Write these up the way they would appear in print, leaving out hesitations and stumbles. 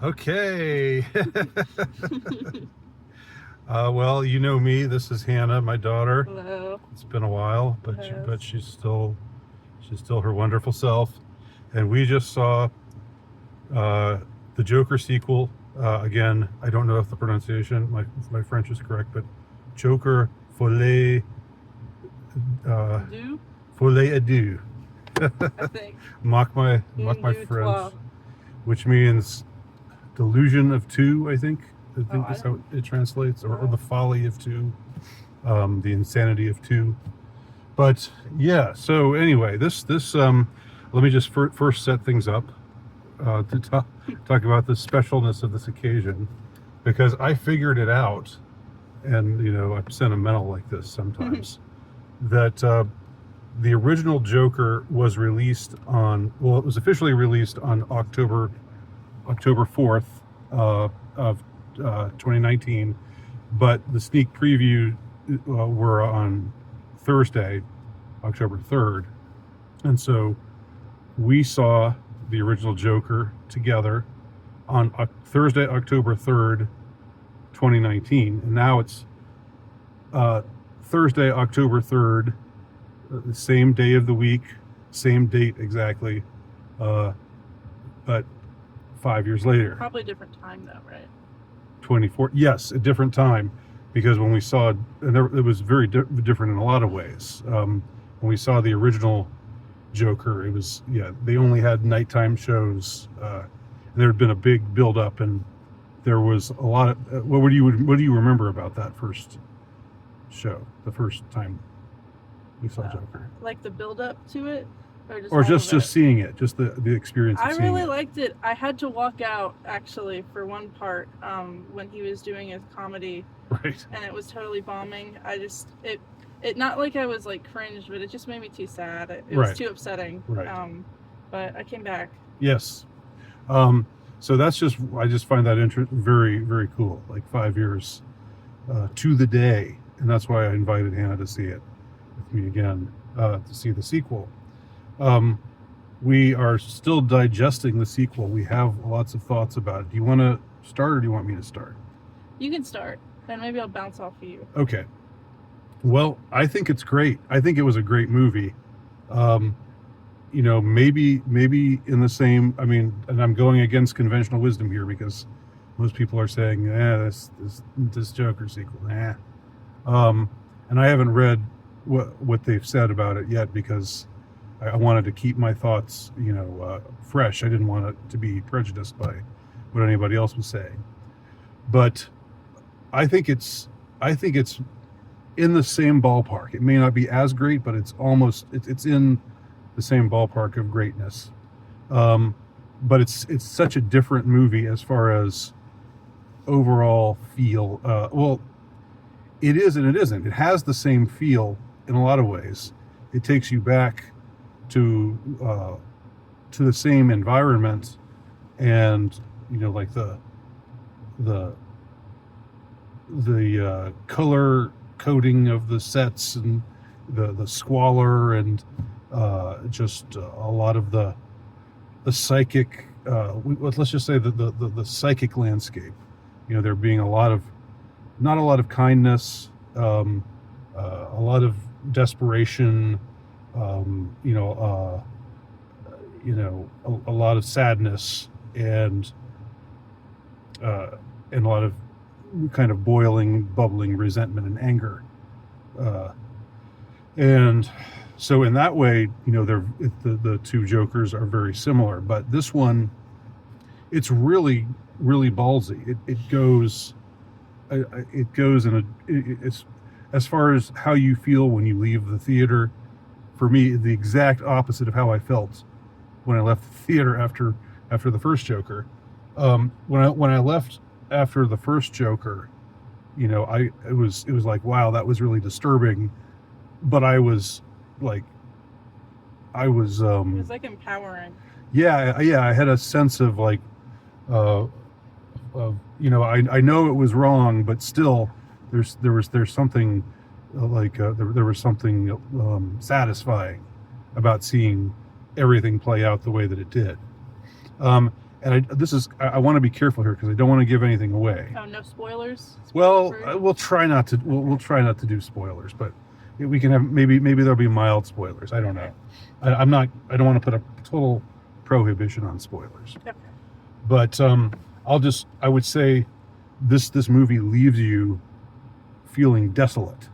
Okay. Well, you know me. This is Hannah, my daughter. Hello. It's been a while, Yes. but she's still her wonderful self. And we just saw uh, the Joker sequel. Again, I don't know if the pronunciation, my French is correct, but Joker Folie uh, Du, Folie Adieu. I think. mock Un, my deux, French, trois. which means delusion of two. I think Oh, is how it translates, or the folly of two, the insanity of two. But yeah. So anyway, this let me just first set things up to talk about the specialness of this occasion, because I figured it out, and I'm sentimental like this sometimes. That the original Joker was released on, well, it was officially released on October 4th of 2019, but the sneak preview were on Thursday, October 3rd, and so we saw the original Joker together on Thursday, October 3rd, 2019, and now it's Thursday, October 3rd, the same day of the week, same date exactly, but 5 years later. Probably a different time though, right? 24, yes, a different time, because when we saw it, and it was very different in a lot of ways. When we saw the original Joker, it was, yeah, they only had nighttime shows, and there had been a big build up, and there was a lot of what do you remember about that first show, the first time we saw Joker? Like the build up to it, or just Or all just of it? seeing it, just the experience of I seeing really it. liked it. I had to walk out actually for one part when he was doing his comedy, Right. and it was totally bombing. It not like I was like cringed, but it just made me too sad. It was Right. too upsetting. Right. But I came back. Yes. So I just find that very, very cool. Like 5 years to the day, and that's why I invited Hannah to see it with me again, to see the sequel. We are still digesting the sequel. We have lots of thoughts about it. Do you want to start, or do you want me to start? You can start, and maybe I'll bounce off of you. Okay. Well, I think it's great. I think it was a great movie. Maybe in the same. I mean, and I'm going against conventional wisdom here, because most people are saying, this Joker sequel, and I haven't read what they've said about it yet, because I wanted to keep my thoughts, fresh. I didn't want it to be prejudiced by what anybody else was saying. But I think it's in the same ballpark. It may not be as great, but it's in the same ballpark of greatness. But it's such a different movie as far as overall feel. Well, it is and it isn't. It has the same feel in a lot of ways. It takes you back to the same environment, and like the color coding of the sets, and the squalor, and just a lot of the psychic. Let's just say the psychic landscape. There being not a lot of kindness, a lot of desperation, a lot of sadness, and a lot of kind of boiling, bubbling resentment and anger. And so in that way, the two Jokers are very similar. But this one, it's really, really ballsy. It goes it's as far as how you feel when you leave the theater. For me, the exact opposite of how I felt when I left the theater after the first Joker. When I left after the first Joker, it was like, wow, that was really disturbing. But it was It was like empowering. yeah, I had a sense of like, I know it was wrong, but still, there's something there was something satisfying about seeing everything play out the way that it did. and I want to be careful here because I don't want to give anything away. Oh, no spoilers. Well, Spoiler-free? we'll try not to. We'll try not to do spoilers, but we can have maybe there'll be mild spoilers. I don't know. I'm not. I don't want to put a total prohibition on spoilers. Okay. But I would say this movie leaves you feeling desolate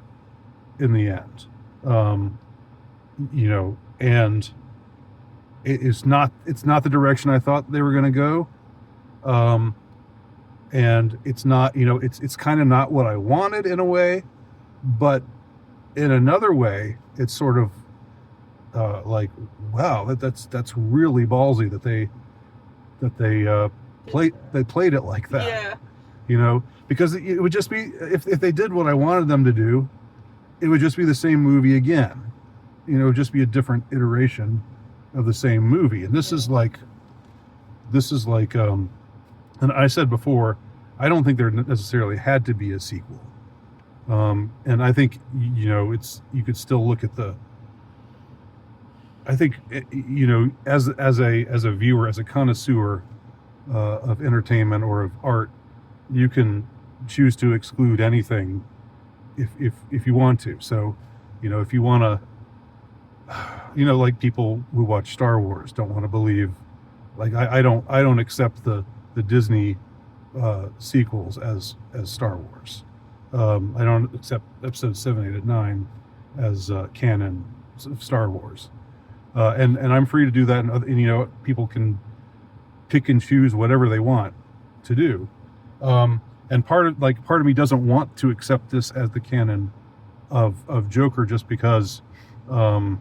in the end. And it's not the direction I thought they were going to go. And it's not, it's kind of not what I wanted in a way, but in another way, it's sort of like, wow, that's really ballsy that they played it like that. Yeah. Because it would just be, if they did what I wanted them to do, it would just be the same movie again. It would just be a different iteration of the same movie. And this is like, and I said before, I don't think there necessarily had to be a sequel. And I think, you could still look at I think, as a viewer, as a connoisseur of entertainment or of art, you can choose to exclude anything if you want to. So, if you want to, like people who watch Star Wars don't want to believe, like I don't accept the Disney sequels as Star Wars. I don't accept episodes 7, 8, and 9 as canon of Star Wars. And I'm free to do that, and people can pick and choose whatever they want to do. And part of me doesn't want to accept this as the canon of Joker just because I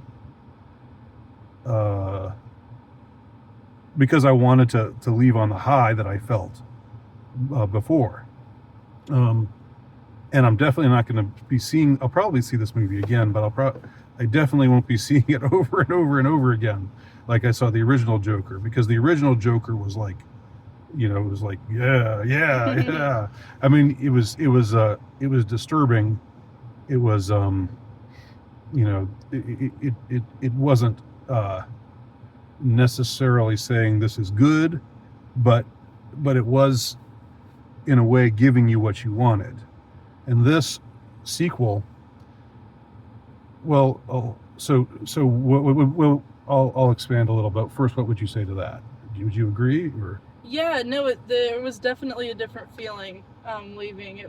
wanted to leave on the high that I felt before. And I'm definitely not going to be seeing. I'll probably see this movie again, but I definitely won't be seeing it over and over and over again, like I saw the original Joker, because the original Joker was like, it was like, yeah. I mean, it was disturbing. It was, it wasn't necessarily saying this is good, but it was, in a way, giving you what you wanted. And this sequel, well, I'll expand a little bit. First, what would you say to that? Would you agree, or? Yeah, no, there was definitely a different feeling leaving.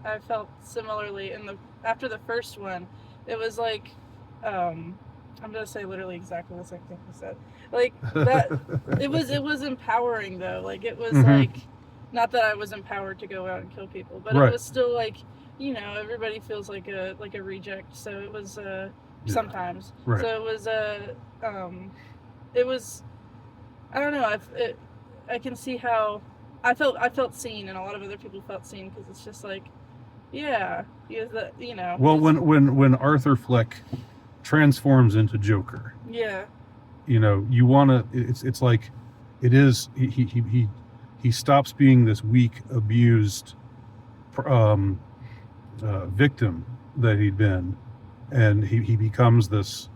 I felt similarly after the first one. It was like, I'm gonna say literally exactly the same thing you said. Like that, it was empowering though. Like it was like, not that I was empowered to go out and kill people, but Right. It was still like, everybody feels like a reject. So it was sometimes. Right. So it was. I don't know. I can see how I felt seen, and a lot of other people felt seen, because it's just like, Well, when Arthur Fleck transforms into Joker, yeah, you want to. It's like, it is. He stops being this weak, abused victim that he'd been, and he becomes this,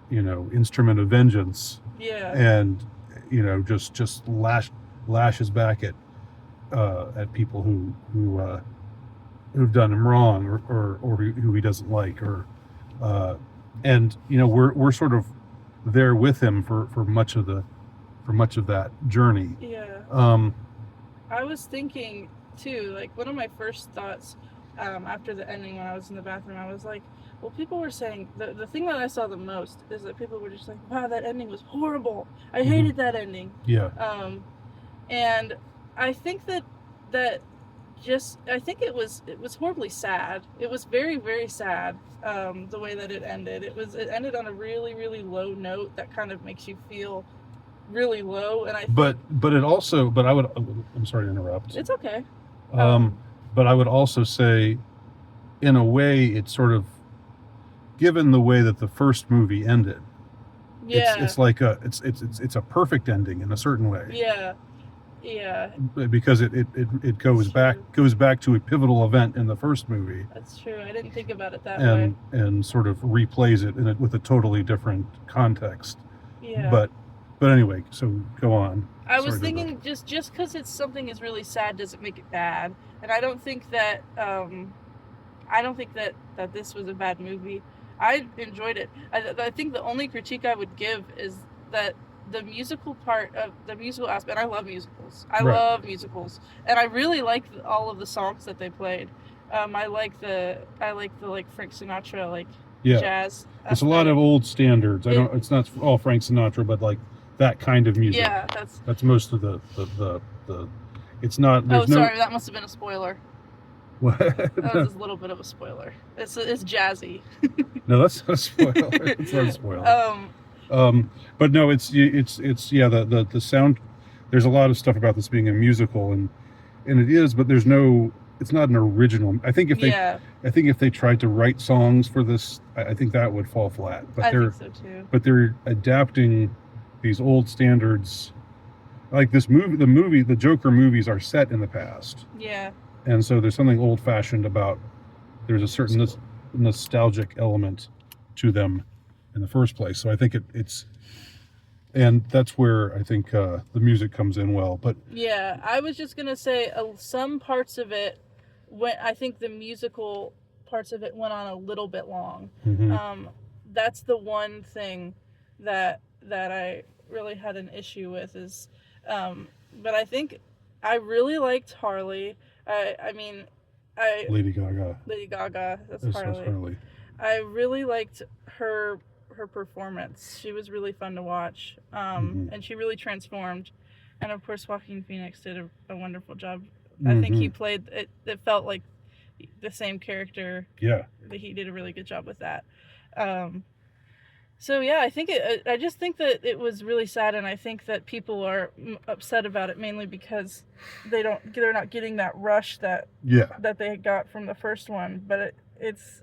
instrument of vengeance. Yeah. And just lashes back at people who've done him wrong, or who he doesn't like, or and we're sort of there with him for much of that journey. Yeah. I was thinking too, like, one of my first thoughts after the ending, when I was in the bathroom, I was like, well, people were saying, the thing that I saw the most is that people were just like, wow, that ending was horrible. I hated that ending. Yeah. And I think that I think it was horribly sad. It was very, very sad, the way that it ended. It ended on a really, really low note that kind of makes you feel really low. And but I'm sorry to interrupt. It's okay. But I would also say, in a way, it's sort of, given the way that the first movie ended, it's like it's a perfect ending in a certain way. Yeah. Because it goes back to a pivotal event in the first movie. That's true. I didn't think about it that way. And sort of replays it with a totally different context. Yeah. But anyway, so go on. I was Sorry to thinking just because it's something is really sad doesn't make it bad, and I don't think that that this was a bad movie. I enjoyed it. I think the only critique I would give is that the musical part of the musical aspect. And I love musicals. I Right. love musicals, and I really like all of the songs that they played. I like the like Frank Sinatra like Yeah. jazz. It's a lot of old standards. It's not all Frank Sinatra, but like that kind of music. Yeah, that's most of the it's not. There's sorry, that must have been a spoiler. What? That was just a little bit of a spoiler. It's jazzy. No, that's not a spoiler. It's not a spoiler. But no, it's yeah, the sound. There's a lot of stuff about this being a musical, and it is, but there's no. It's not an original. I think if they tried to write songs for this, I think that would fall flat. But I think so too. But they're adapting these old standards. Like this movie, the Joker movies are set in the past. Yeah. And so there's something old-fashioned about. There's a certain nostalgic element to them in the first place. So I think it's, and that's where I think the music comes in well. But yeah, I was just gonna say some parts of it I think the musical parts of it went on a little bit long. Mm-hmm. That's the one thing that I really had an issue with is, but I think I really liked Harley. Lady Gaga. That's Harley. I really liked her performance. She was really fun to watch, and she really transformed. And of course, Joaquin Phoenix did a wonderful job. I think he played it. It felt like the same character. Yeah. He did a really good job with that. So yeah, I think I just think that it was really sad, and I think that people are upset about it mainly because they're not getting that rush that they got from the first one. But it's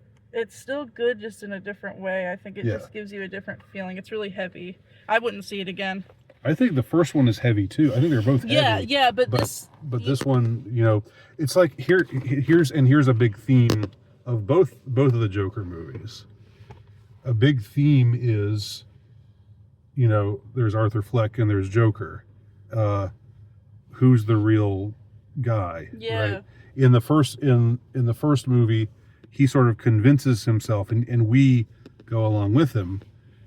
still good, just in a different way. I think it just gives you a different feeling. It's really heavy. I wouldn't see it again. I think the first one is heavy too. I think they're both heavy. Yeah, but this one, it's like here's a big theme of both of the Joker movies. A big theme is, there's Arthur Fleck and there's Joker. Who's the real guy? Yeah. Right? In the first movie, he sort of convinces himself, and we go along with him.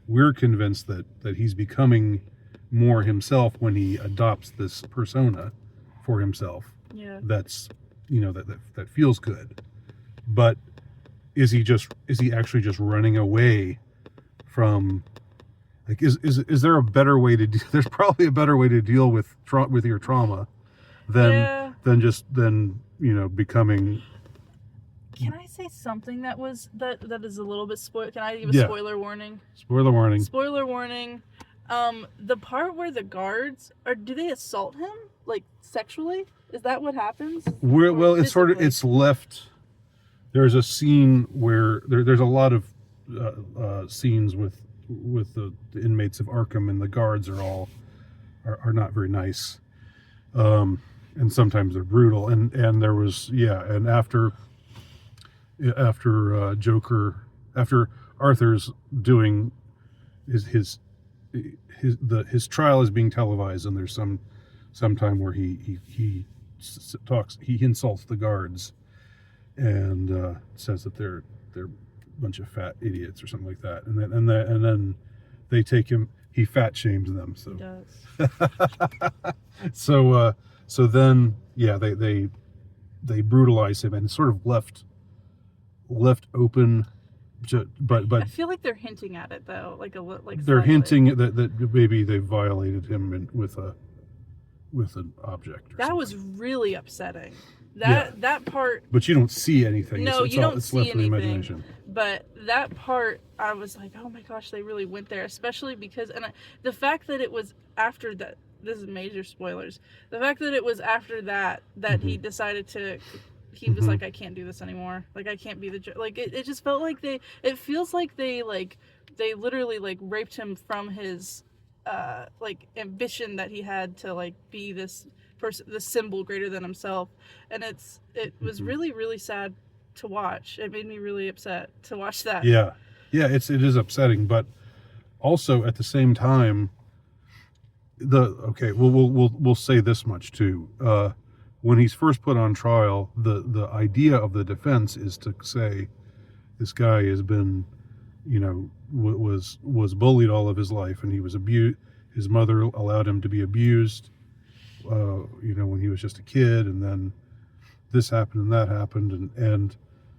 We're convinced that he's becoming more himself when he adopts this persona for himself. Yeah. That's that feels good. But is he actually just running away from, like, is there a better way to there's probably a better way to deal with your trauma than becoming. Can I say something that is a little bit spoil? Can I give a spoiler warning? Spoiler warning. Spoiler warning. The part where the guards do they assault him like sexually? Is that what happens? Well, it's left. There's a scene where there's a lot of scenes with the inmates of Arkham, and the guards are not very nice, and sometimes they're brutal. And there was and after Arthur's doing his trial is being televised, and there's some time where he insults the guards and says that they're a bunch of fat idiots or something like that, and then they take him. He fat shames them. So he does. So then they brutalize him, and it's sort of left open. But I feel like they're hinting at it though, like they're slightly. hinting that maybe they violated him with an object. Or that something. Was really upsetting. That part. But you don't see anything. No, you don't it's see left anything. To the imagination. But that part, I was like, oh my gosh, they really went there, especially because the fact that it was after that. This is major spoilers. The fact that it was after that he decided to. He was like, I can't do this anymore. Like, I can't be it just felt like it feels like they literally like raped him from his ambition that he had to like be this person, this symbol greater than himself. And it was really, really sad to watch. It made me really upset to watch that. Yeah. It is upsetting, but also at the same time, Okay, well, we'll say this much too. When he's first put on trial, the idea of the defense is to say this guy has been, was bullied all of his life, and he was abused. His mother allowed him to be abused, when he was just a kid, and then this happened and that happened, and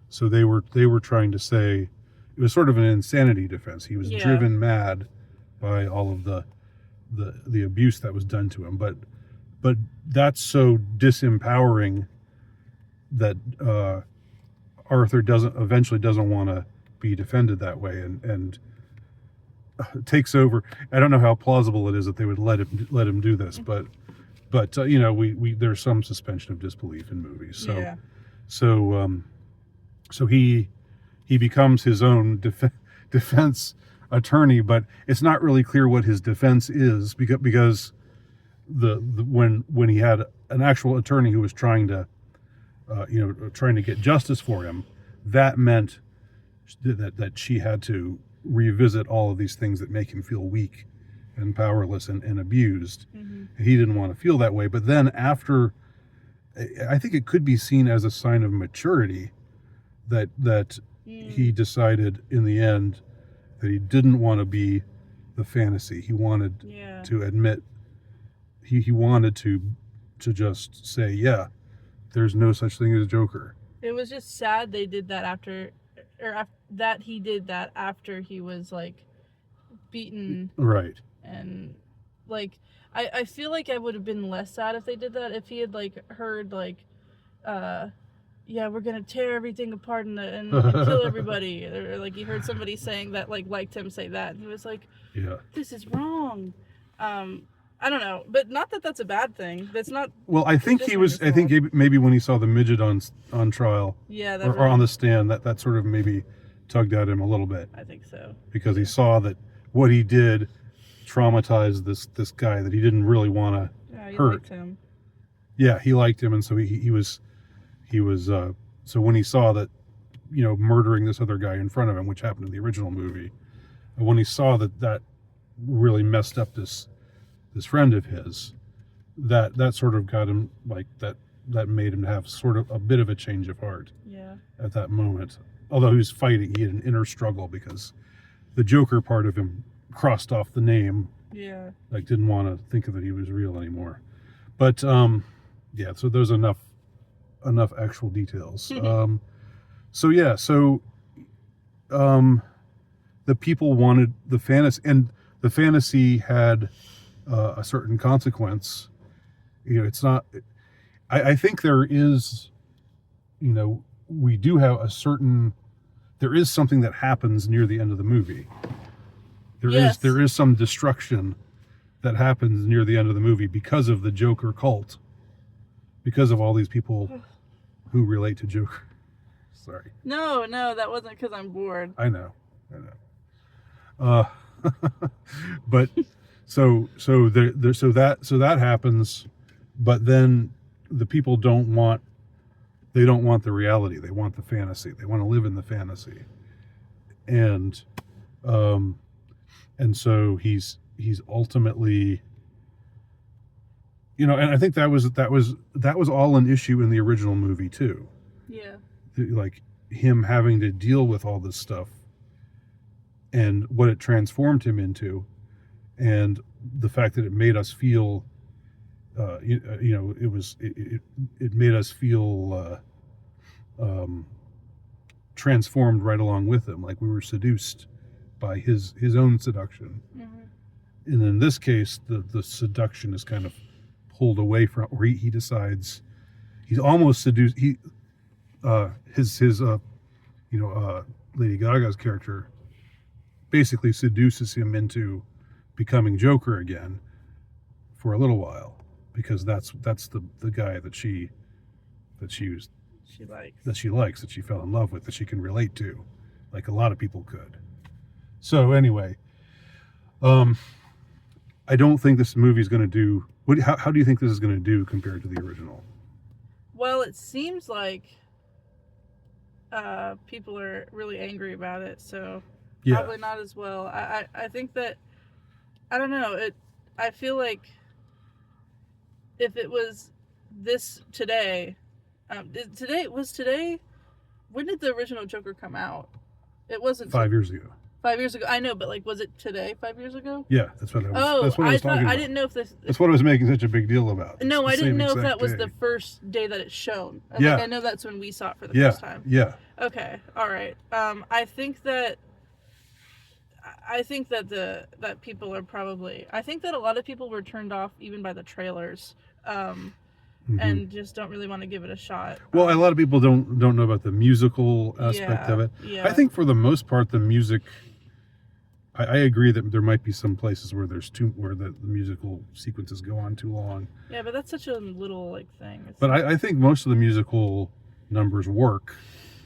so they were trying to say it was sort of an insanity defense. He was driven mad by all of the abuse that was done to him, but that's so disempowering that Arthur eventually doesn't want to be defended that way, and takes over. I don't know how plausible it is that they would let him do this, but we there's some suspension of disbelief in movies. So he becomes his own defense attorney, but it's not really clear what his defense is, because when he had an actual attorney who was trying to get justice for him, that meant that she had to revisit all of these things that make him feel weak and powerless and abused. Mm-hmm. He didn't want to feel that way. But then after, I think it could be seen as a sign of maturity that he decided in the end that he didn't want to be the fantasy. He wanted to admit, he wanted to just say, yeah, there's no such thing as Joker. It was just sad they did that that he did that after he was like beaten. Right. And like I feel like I would have been less sad if they did that if he had like heard like we're gonna tear everything apart and kill everybody, or like he heard somebody saying that liked him say that, and he was like, this is wrong. I don't know, but not that that's a bad thing. That's not. Well, I think he was. I think maybe when he saw the midget on trial, or on the stand, that sort of maybe tugged at him a little bit. I think so, because he saw that what he did traumatized this guy that he didn't really want to hurt. Liked him. Yeah, he liked him, and so he was. So when he saw that, murdering this other guy in front of him, which happened in the original movie, when he saw that really messed up this friend of his, that sort of got him that made him have sort of a bit of a change of heart. Yeah. At that moment, although he was fighting, he had an inner struggle because the Joker part of him crossed off the name. Yeah. Didn't want to think that he was real anymore. But so there's enough actual details. The people wanted the fantasy, and the fantasy had a certain consequence. It's not. I think there is. We do have a certain. There is something that happens near the end of the movie. There is some destruction that happens near the end of the movie because of the Joker cult, because of all these people who relate to Joker. Sorry. No, that wasn't because I'm bored. I know. But so that happens, but then the people don't want the reality. They want the fantasy. They want to live in the fantasy, and so he's ultimately, and I think that was all an issue in the original movie too. Yeah. Like him having to deal with all this stuff and what it transformed him into, and the fact that it made us feel, it made us feel transformed right along with him, like we were seduced by his own seduction. Mm-hmm. And in this case, the seduction is kind of pulled away from, or he decides he's almost seduced. Lady Gaga's character basically seduces him into becoming Joker again for a little while, because that's the guy that she likes, that she fell in love with, that she can relate to, like a lot of people could. So anyway, I don't think this movie is going to do. How do you think this is going to do compared to the original? Well, it seems like people are really angry about it, so probably not as well. I think that, I don't know, I feel like if it was this today, today. When did the original Joker come out? It wasn't 5 years ago. 5 years ago. I know, but like, was it today? 5 years ago? Yeah, that's what I was. Oh, that's what I was talking about. I didn't know if this. That's what I was making such a big deal about. No, I didn't know if that was day. the first day that it's shown. Yeah. Like, I know that's when we saw it for the first time. Yeah. Okay. All right. I think that that people are probably. I think that a lot of people were turned off even by the trailers. And just don't really want to give it a shot. Well, a lot of people don't know about the musical aspect of it. Yeah. I think for the most part, the music. I agree that there might be some places where the musical sequences go on too long. Yeah, but that's such a little like thing. But I think most of the musical numbers work.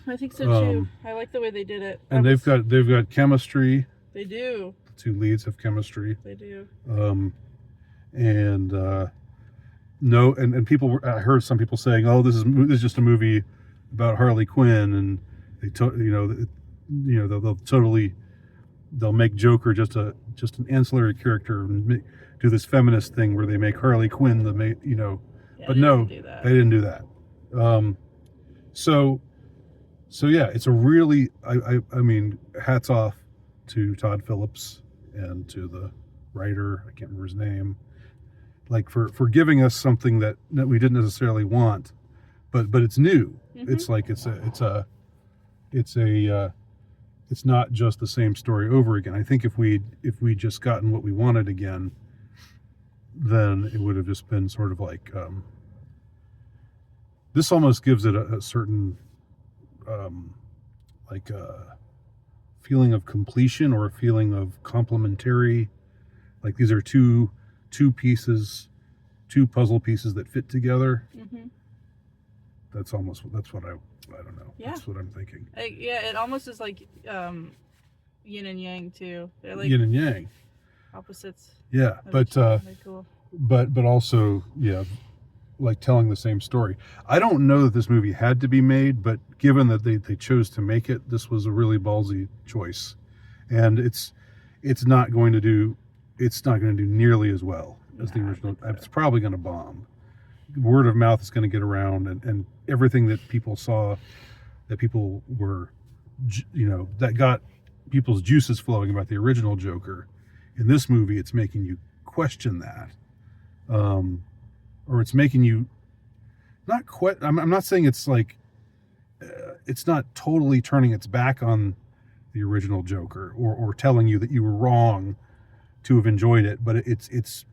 I think so too. I like the way they did it. And they've got chemistry. They do. The two leads have chemistry. They do. And people I heard some people saying, "Oh, this is just a movie about Harley Quinn," and they'll make Joker just an ancillary character and do this feminist thing where they make Harley Quinn Yeah, but they no, didn't do that. they didn't do that. So yeah, it's a really I mean, hats off to Todd Phillips and to the writer, I can't remember his name, like for giving us something that we didn't necessarily want, but it's new. It's like it's not just the same story over again. I think if we just gotten what we wanted again, then it would have just been sort of like this almost gives it a certain feeling of completion or a feeling of complementary, like these are two puzzle pieces that fit together. That's what I don't know. Yeah. That's what I'm thinking. It almost is like yin and yang too. They're like Yin and yang. opposites. Yeah, but cool. but also, yeah, like telling the same story. I don't know that this movie had to be made, but given that they chose to make it, this was a really ballsy choice, and it's not going to do nearly as well as the original. It's probably going to bomb. Word of mouth is going to get around, and everything that people saw, that people were, that got people's juices flowing about the original Joker. In this movie, it's making you question that, or it's making you not quite. I'm not saying it's like it's not totally turning its back on the original Joker, or telling you that you were wrong to have enjoyed it, but it's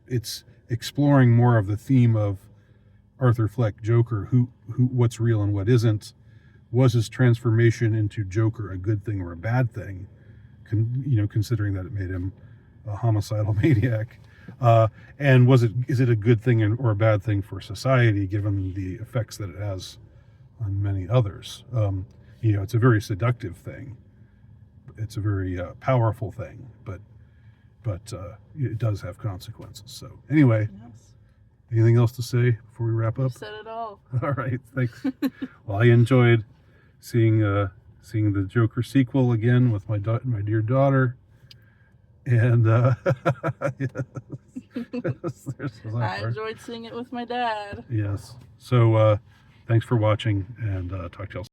exploring more of the theme of Arthur Fleck Joker, who what's real and what isn't. Was his transformation into Joker a good thing or a bad thing? Considering that it made him a homicidal maniac, and is it a good thing or a bad thing for society, given the effects that it has on many others? It's a very seductive thing. It's a very powerful thing, but it does have consequences. So anyway. Yes. Anything else to say before we wrap up? You said it all. All right, thanks. Well, I enjoyed seeing the Joker sequel again with my dear daughter, and I enjoyed seeing it with my dad. Yes. So thanks for watching, and talk to y'all soon.